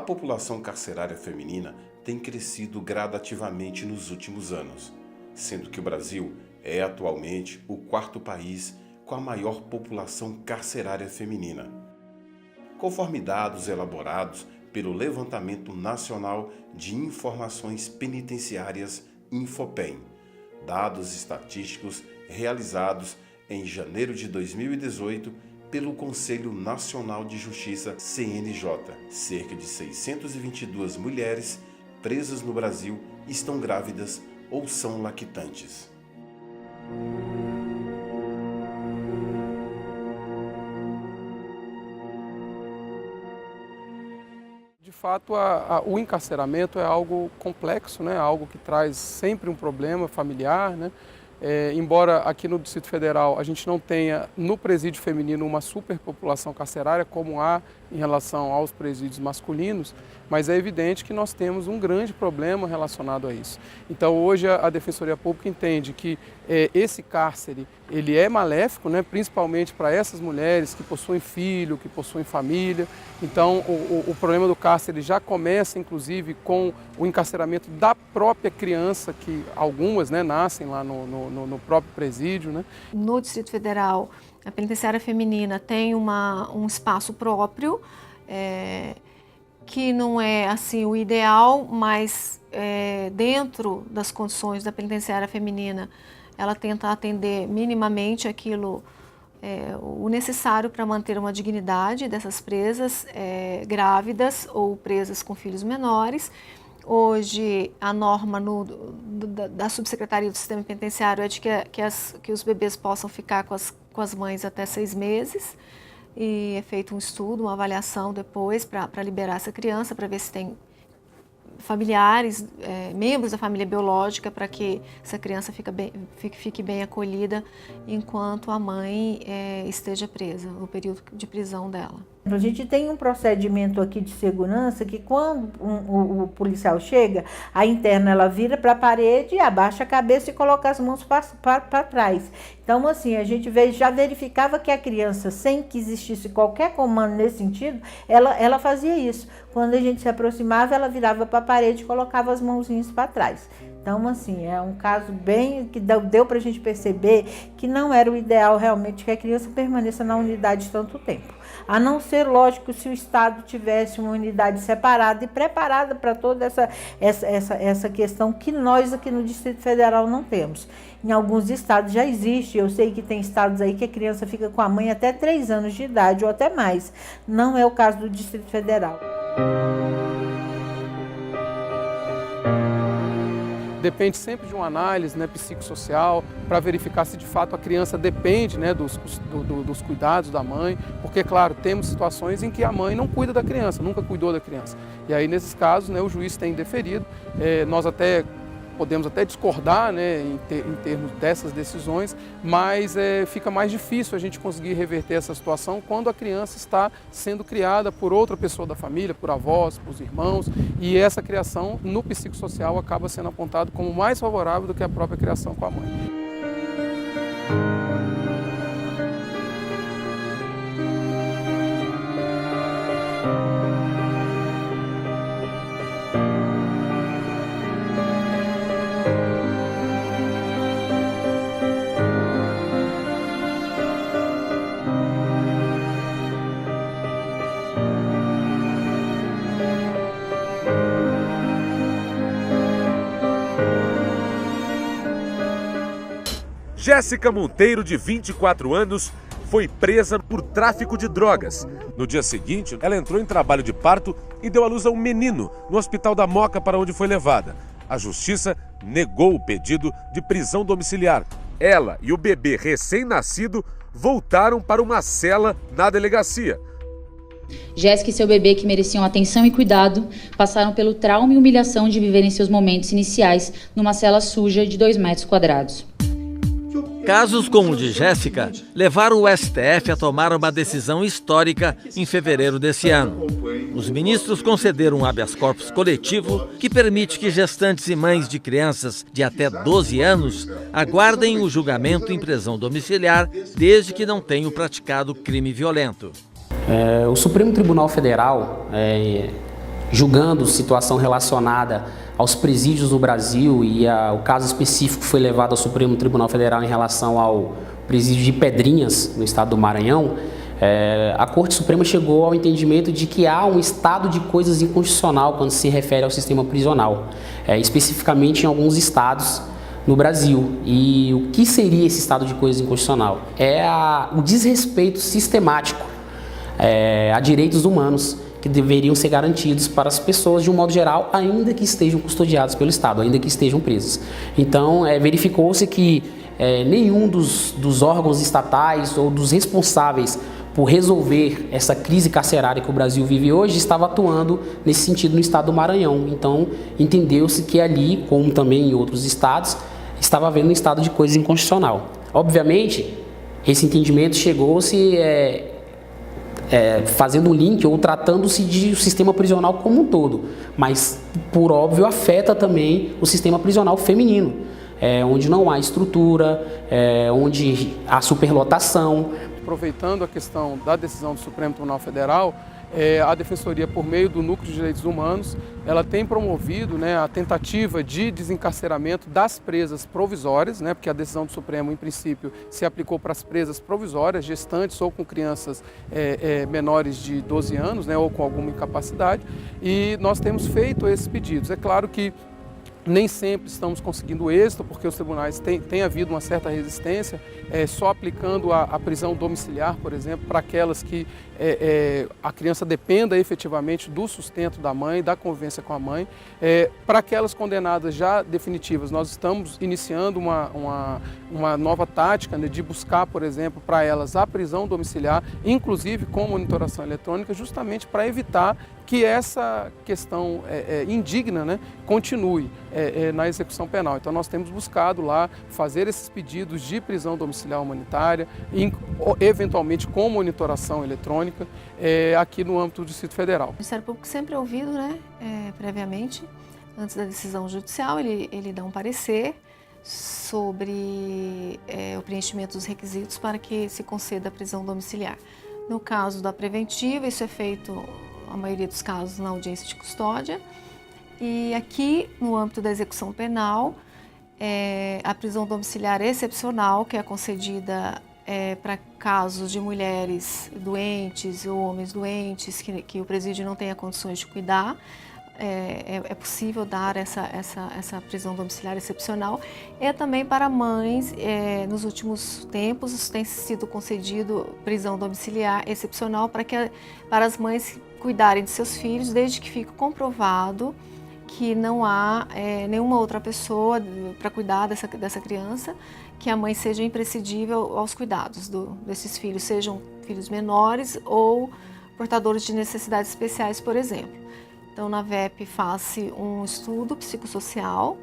A população carcerária feminina tem crescido gradativamente nos últimos anos, sendo que o Brasil é atualmente o quarto país com a maior população carcerária feminina. Conforme dados elaborados pelo Levantamento Nacional de Informações Penitenciárias Infopem, dados estatísticos realizados em janeiro de 2018 pelo Conselho Nacional de Justiça CNJ, cerca de 622 mulheres presas no Brasil estão grávidas ou são lactantes. De fato, o encarceramento é algo complexo, né? Algo que traz sempre um problema familiar, né? Embora aqui no Distrito Federal a gente não tenha no presídio feminino uma superpopulação carcerária como há em relação aos presídios masculinos, mas é evidente que nós temos um grande problema relacionado a isso. Então hoje a Defensoria Pública entende que esse cárcere ele é maléfico, né, principalmente para essas mulheres que possuem filho, que possuem família. Então o problema do cárcere já começa inclusive com o encarceramento da própria criança, que algumas, né, nascem lá no próprio presídio, né? No Distrito Federal, a penitenciária feminina tem um espaço próprio, que não é assim o ideal, mas dentro das condições da penitenciária feminina, ela tenta atender minimamente aquilo, o necessário para manter uma dignidade dessas presas grávidas ou presas com filhos menores. Hoje, a norma da Subsecretaria do Sistema Penitenciário é de que os bebês possam ficar com as mães até 6 meses, e é feito um estudo, uma avaliação depois para liberar essa criança, para ver se tem familiares, membros da família biológica, para que essa criança fique bem acolhida enquanto a mãe esteja presa, no período de prisão dela. A gente tem um procedimento aqui de segurança que quando o policial chega, a interna ela vira para a parede, abaixa a cabeça e coloca as mãos para trás. Então, assim, a gente já verificava que a criança, sem que existisse qualquer comando nesse sentido, ela fazia isso. Quando a gente se aproximava, ela virava para a parede e colocava as mãozinhas para trás. Então, assim, é um caso bem que deu para a gente perceber que não era o ideal realmente que a criança permaneça na unidade tanto tempo. A não ser, lógico, se o Estado tivesse uma unidade separada e preparada para toda essa questão que nós aqui no Distrito Federal não temos. Em alguns estados já existe, eu sei que tem estados aí que a criança fica com a mãe até 3 anos de idade ou até mais. Não é o caso do Distrito Federal. Depende sempre de uma análise, né, psicossocial, para verificar se de fato a criança depende, né, dos cuidados da mãe, porque, claro, temos situações em que a mãe não cuida da criança, nunca cuidou da criança. E aí, nesses casos, né, o juiz tem deferido, nós podemos até discordar, né, em termos dessas decisões, mas fica mais difícil a gente conseguir reverter essa situação quando a criança está sendo criada por outra pessoa da família, por avós, por irmãos, e essa criação no psicossocial acaba sendo apontado como mais favorável do que a própria criação com a mãe. Jéssica Monteiro, de 24 anos, foi presa por tráfico de drogas. No dia seguinte, ela entrou em trabalho de parto e deu à luz a um menino no Hospital da Moca, para onde foi levada. A justiça negou o pedido de prisão domiciliar. Ela e o bebê recém-nascido voltaram para uma cela na delegacia. Jéssica e seu bebê, que mereciam atenção e cuidado, passaram pelo trauma e humilhação de viverem seus momentos iniciais numa cela suja de 2 metros quadrados. Casos como o de Jéssica levaram o STF a tomar uma decisão histórica em fevereiro desse ano. Os ministros concederam um habeas corpus coletivo que permite que gestantes e mães de crianças de até 12 anos aguardem o julgamento em prisão domiciliar desde que não tenham praticado crime violento. O Supremo Tribunal Federal julgando situação relacionada aos presídios no Brasil, e o caso específico foi levado ao Supremo Tribunal Federal em relação ao presídio de Pedrinhas, no estado do Maranhão, a Corte Suprema chegou ao entendimento de que há um estado de coisas inconstitucional quando se refere ao sistema prisional, especificamente em alguns estados no Brasil. E o que seria esse estado de coisas inconstitucional? É o desrespeito sistemático a direitos humanos que deveriam ser garantidos para as pessoas de um modo geral, ainda que estejam custodiadas pelo Estado, ainda que estejam presas. Então, verificou-se que nenhum dos órgãos estatais ou dos responsáveis por resolver essa crise carcerária que o Brasil vive hoje estava atuando nesse sentido no estado do Maranhão. Então, entendeu-se que ali, como também em outros estados, estava havendo um estado de coisa inconstitucional. Obviamente, esse entendimento chegou-se fazendo um link ou tratando-se de sistema prisional como um todo, mas, por óbvio, afeta também o sistema prisional feminino, onde não há estrutura, onde há superlotação. Aproveitando a questão da decisão do Supremo Tribunal Federal, a Defensoria, por meio do Núcleo de Direitos Humanos, ela tem promovido, a tentativa de desencarceramento das presas provisórias, porque a decisão do Supremo, em princípio, se aplicou para as presas provisórias, gestantes ou com crianças menores de 12 anos, ou com alguma incapacidade, e nós temos feito esses pedidos. É claro que nem sempre estamos conseguindo êxito, porque os tribunais têm havido uma certa resistência, só aplicando a prisão domiciliar, por exemplo, para aquelas que a criança dependa efetivamente do sustento da mãe, da convivência com a mãe. Para aquelas condenadas já definitivas, nós estamos iniciando uma nova tática de buscar, por exemplo, para elas a prisão domiciliar, inclusive com monitoração eletrônica, justamente para evitar que essa questão indigna continue na execução penal. Então nós temos buscado lá fazer esses pedidos de prisão domiciliar humanitária, eventualmente com monitoração eletrônica, aqui no âmbito do Distrito Federal. O Ministério Público sempre é ouvido, previamente, antes da decisão judicial, ele dá um parecer sobre o preenchimento dos requisitos para que se conceda a prisão domiciliar. No caso da preventiva, isso é feito, a maioria dos casos, na audiência de custódia. E aqui, no âmbito da execução penal, a prisão domiciliar excepcional, que é concedida para casos de mulheres doentes ou homens doentes que o presídio não tenha condições de cuidar, é possível dar essa prisão domiciliar excepcional. E também para mães, nos últimos tempos, tem sido concedido prisão domiciliar excepcional para as mães cuidarem de seus filhos, desde que fique comprovado que não há nenhuma outra pessoa para cuidar dessa criança, que a mãe seja imprescindível aos cuidados desses filhos, sejam filhos menores ou portadores de necessidades especiais, por exemplo. Então, na VEP faz-se um estudo psicossocial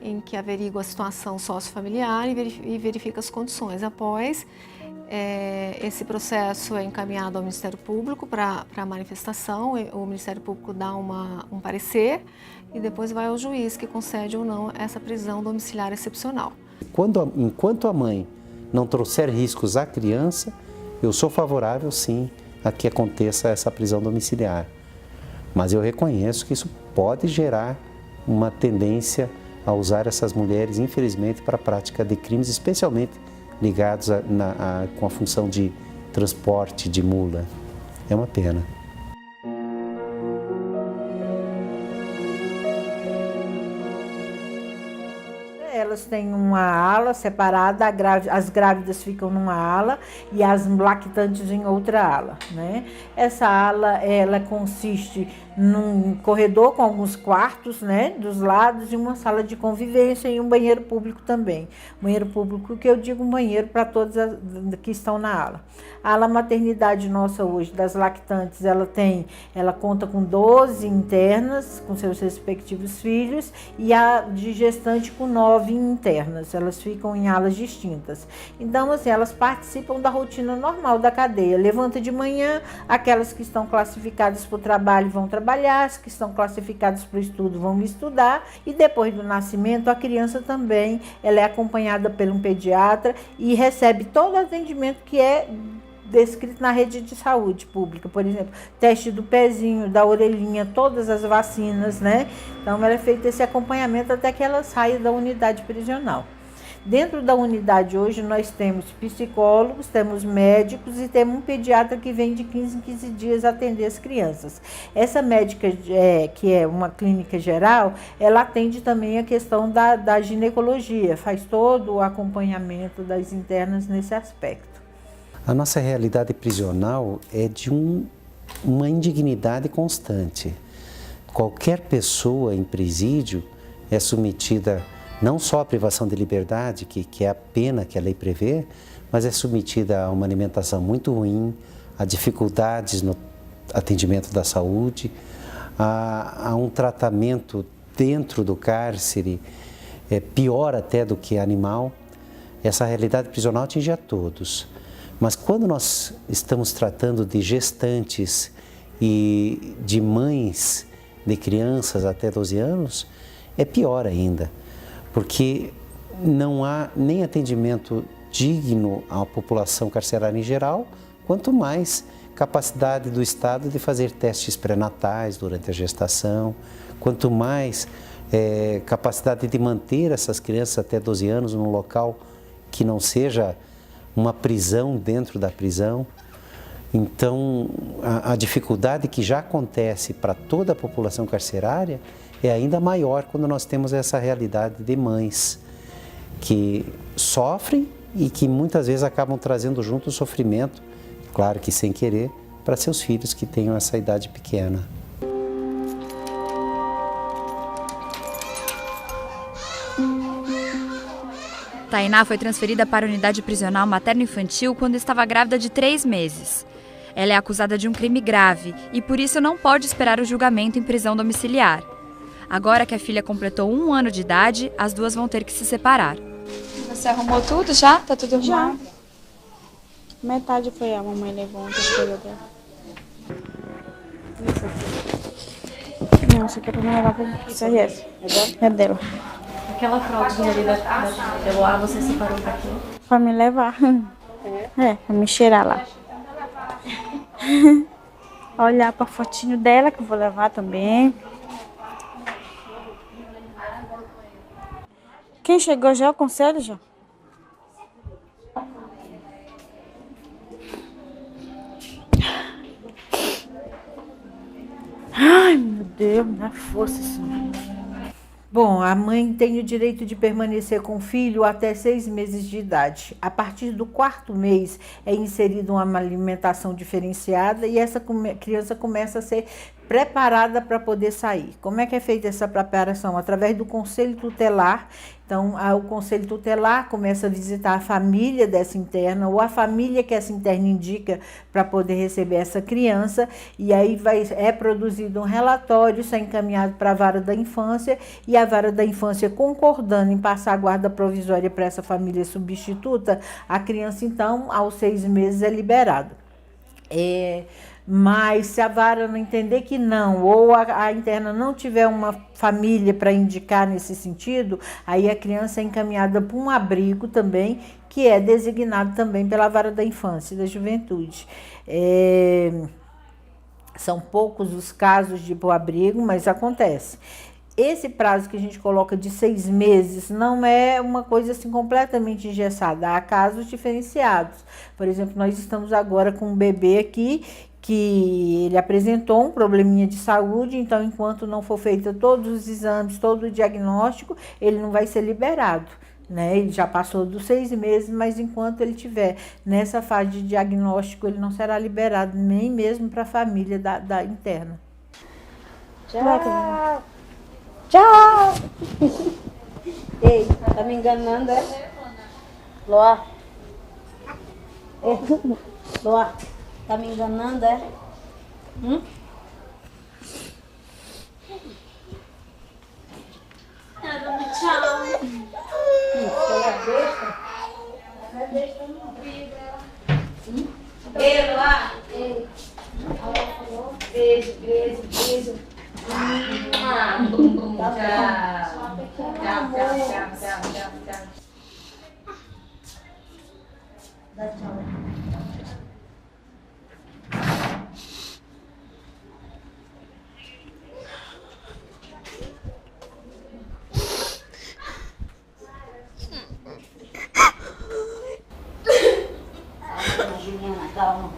em que averigua a situação sociofamiliar e verifica as condições. Após, esse processo é encaminhado ao Ministério Público para a manifestação, o Ministério Público dá um parecer e depois vai ao juiz que concede ou não essa prisão domiciliar excepcional. Enquanto a mãe não trouxer riscos à criança, eu sou favorável sim a que aconteça essa prisão domiciliar. Mas eu reconheço que isso pode gerar uma tendência a usar essas mulheres, infelizmente, para a prática de crimes, especialmente ligados com a função de transporte de mula. É uma pena. Elas têm uma ala separada, as grávidas ficam numa ala e as lactantes em outra ala, Essa ala, ela consiste num corredor com alguns quartos, dos lados, e uma sala de convivência e um banheiro público também. Banheiro público, que eu digo banheiro para todas as que estão na ala. A ala maternidade nossa hoje, das lactantes, ela conta com 12 internas, com seus respectivos filhos, e a de gestante com 9 internas. Elas ficam em alas distintas. Então, assim, elas participam da rotina normal da cadeia. Levanta de manhã, aquelas que estão classificadas para o trabalho vão trabalhar, as que estão classificadas para o estudo vão estudar, e depois do nascimento a criança também ela é acompanhada por um pediatra e recebe todo o atendimento que é descrito na rede de saúde pública, por exemplo, teste do pezinho, da orelhinha, todas as vacinas, né? Então, é feito esse acompanhamento até que ela saia da unidade prisional. Dentro da unidade hoje nós temos psicólogos, temos médicos e temos um pediatra que vem de 15 em 15 dias atender as crianças. Essa médica, que é uma clínica geral, ela atende também a questão da ginecologia, faz todo o acompanhamento das internas nesse aspecto. A nossa realidade prisional é de uma indignidade constante. Qualquer pessoa em presídio é submetida não só à privação de liberdade, que é a pena que a lei prevê, mas é submetida a uma alimentação muito ruim, a dificuldades no atendimento da saúde, a um tratamento dentro do cárcere pior até do que animal. Essa realidade prisional atinge a todos. Mas quando nós estamos tratando de gestantes e de mães de crianças até 12 anos, é pior ainda. Porque não há nem atendimento digno à população carcerária em geral, quanto mais capacidade do Estado de fazer testes pré-natais durante a gestação, quanto mais capacidade de manter essas crianças até 12 anos num local que não seja uma prisão dentro da prisão. Então, a dificuldade que já acontece para toda a população carcerária é ainda maior quando nós temos essa realidade de mães que sofrem e que muitas vezes acabam trazendo junto o sofrimento, claro que sem querer, para seus filhos que tenham essa idade pequena. Tainá foi transferida para a unidade prisional materno-infantil quando estava grávida de 3 meses. Ela é acusada de um crime grave e por isso não pode esperar o julgamento em prisão domiciliar. Agora que a filha completou 1 ano de idade, as duas vão ter que se separar. Você arrumou tudo já? Tá tudo arrumado? Já. Metade foi a mamãe levou as coisas dela. Não, isso aqui é pra me levar pra isso aí é dela. Aquela fraldinha ali da Eloá, você separou pra quê? Pra me levar. Pra me cheirar lá. Olhar pra fotinho dela, que eu vou levar também. Quem chegou já? O conselho já? Ai, meu Deus, me dá força, Senhor. Bom, a mãe tem o direito de permanecer com o filho até 6 meses de idade. A partir do 4º mês é inserida uma alimentação diferenciada e essa criança começa a ser preparada para poder sair. Como é que é feita essa preparação? Através do conselho tutelar. Então, o conselho tutelar começa a visitar a família dessa interna ou a família que essa interna indica para poder receber essa criança, e aí é produzido um relatório, isso é encaminhado para a vara da infância, e a vara da infância concordando em passar a guarda provisória para essa família substituta, a criança então aos 6 meses é liberada. Mas se a vara não entender que não, ou a interna não tiver uma família para indicar nesse sentido, aí a criança é encaminhada para um abrigo também, que é designado também pela vara da infância e da juventude. São poucos os casos de abrigo, mas acontece. Esse prazo que a gente coloca de 6 meses não é uma coisa assim completamente engessada, há casos diferenciados. Por exemplo, nós estamos agora com um bebê aqui que ele apresentou um probleminha de saúde, então enquanto não for feito todos os exames, todo o diagnóstico, ele não vai ser liberado, né? Ele já passou dos 6 meses, mas enquanto ele estiver nessa fase de diagnóstico, ele não será liberado, nem mesmo para a família da interna. Tchau! Tchau! Ei, tá me enganando, é? Loa? Loa, tá me enganando, é? Tchau! Você é besta? Não é besta, não. Ei, Loa! Ei! Beijo, beijo, beijo. Calma.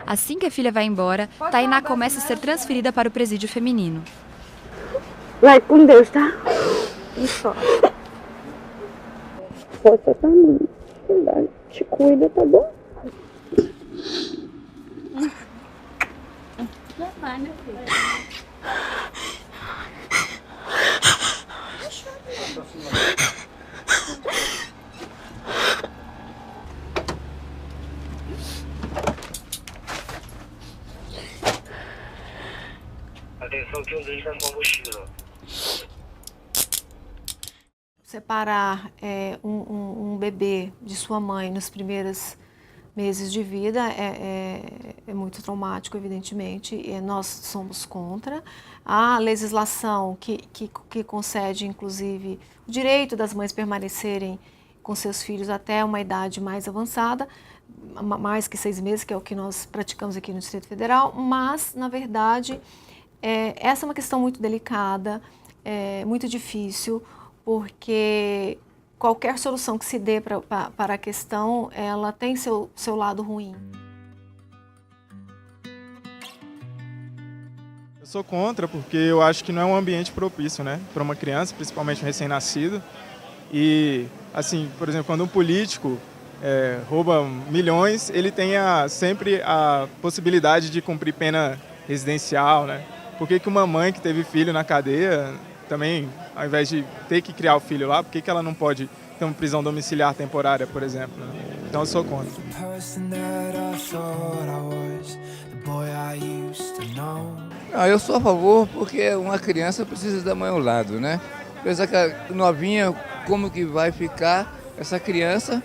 Assim que a filha vai embora, Tainá começa a ser transferida para o presídio feminino. Vai com Deus, tá? E só. Força pra mim. Te cuida, tá bom? Já vai, meu filho. Atenção que um deles tá com a mochila. Separar um bebê de sua mãe nos primeiros meses de vida é muito traumático, evidentemente, e nós somos contra. A legislação que concede, inclusive, o direito das mães permanecerem com seus filhos até uma idade mais avançada, mais que 6 meses, que é o que nós praticamos aqui no Distrito Federal, mas, na verdade, essa é uma questão muito delicada, muito difícil, porque qualquer solução que se dê para a questão, ela tem seu lado ruim. Eu sou contra porque eu acho que não é um ambiente propício, né, para uma criança, principalmente um recém-nascido. E, assim, por exemplo, quando um político rouba milhões, ele tem sempre a possibilidade de cumprir pena residencial, né? Por que uma mãe que teve filho na cadeia também, ao invés de ter que criar o filho lá, por que ela não pode ter uma prisão domiciliar temporária, por exemplo, né? Então eu sou contra. Eu sou a favor porque uma criança precisa da mãe ao lado, né? Apesar que a novinha, como que vai ficar essa criança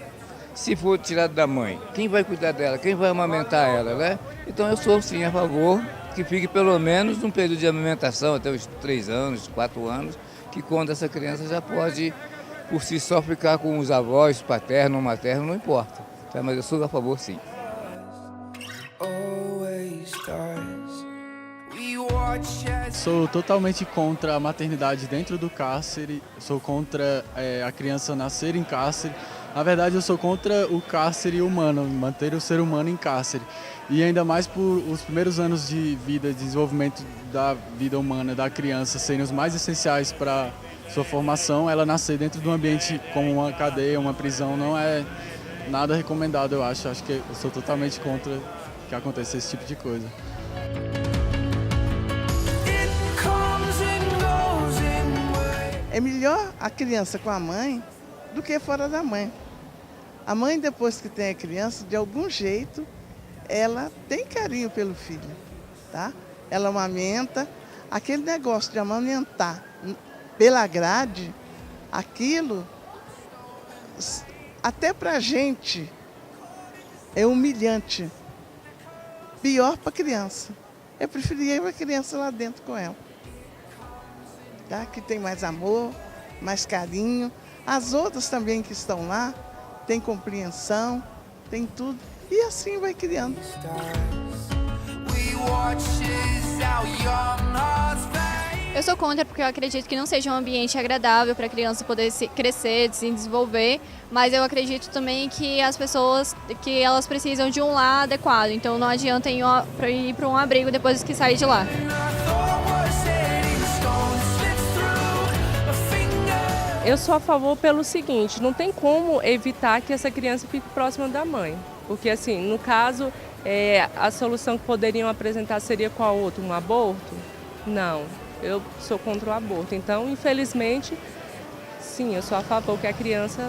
se for tirada da mãe? Quem vai cuidar dela? Quem vai amamentar ela, né? Então eu sou sim a favor que fique pelo menos num período de amamentação, até os 3 anos, 4 anos, que quando essa criança já pode, por si só, ficar com os avós, paterno ou materno, não importa. Tá? Mas eu sou a favor, sim. Sou totalmente contra a maternidade dentro do cárcere, sou contra a criança nascer em cárcere. Na verdade, eu sou contra o cárcere humano, manter o ser humano em cárcere. E ainda mais por os primeiros anos de vida, de desenvolvimento da vida humana, da criança, serem os mais essenciais para sua formação, ela nascer dentro de um ambiente como uma cadeia, uma prisão, não é nada recomendado, eu acho. Acho que eu sou totalmente contra que aconteça esse tipo de coisa. É melhor a criança com a mãe do que fora da mãe. A mãe, depois que tem a criança, de algum jeito, ela tem carinho pelo filho, tá? Ela amamenta. Aquele negócio de amamentar pela grade, aquilo, até pra gente, é humilhante. Pior para a criança. Eu preferia a criança lá dentro com ela. Tá? Que tem mais amor, mais carinho. As outras também que estão lá, tem compreensão, tem tudo. E assim vai criando. Eu sou contra porque eu acredito que não seja um ambiente agradável para a criança poder crescer, se desenvolver, mas eu acredito também que as pessoas, que elas precisam de um lar adequado, então não adianta ir para um abrigo depois que sair de lá. Eu sou a favor pelo seguinte, não tem como evitar que essa criança fique próxima da mãe, porque assim, no caso, a solução que poderiam apresentar seria qual outra? Um aborto? Não, eu sou contra o aborto, então infelizmente, sim, eu sou a favor que a criança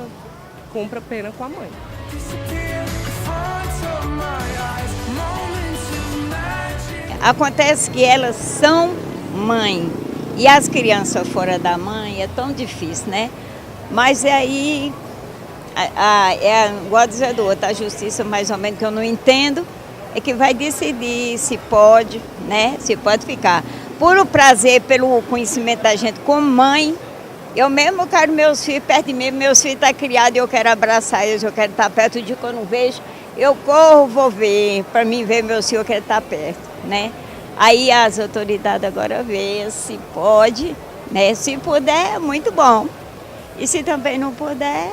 cumpra pena com a mãe. Acontece que elas são mãe. E as crianças fora da mãe é tão difícil, né? Mas aí, igual dizer do outro, a justiça mais ou menos que eu não entendo, é que vai decidir se pode, né? Se pode ficar. Por o prazer, pelo conhecimento da gente como mãe, eu mesmo quero meus filhos perto de mim, meus filhos estão criados, eu quero abraçar eles, eu quero estar perto. O dia que eu não vejo, eu corro, vou ver, para mim ver meus filhos, eu quero estar perto, né? Aí as autoridades agora vê se pode, né? Se puder, muito bom. E se também não puder...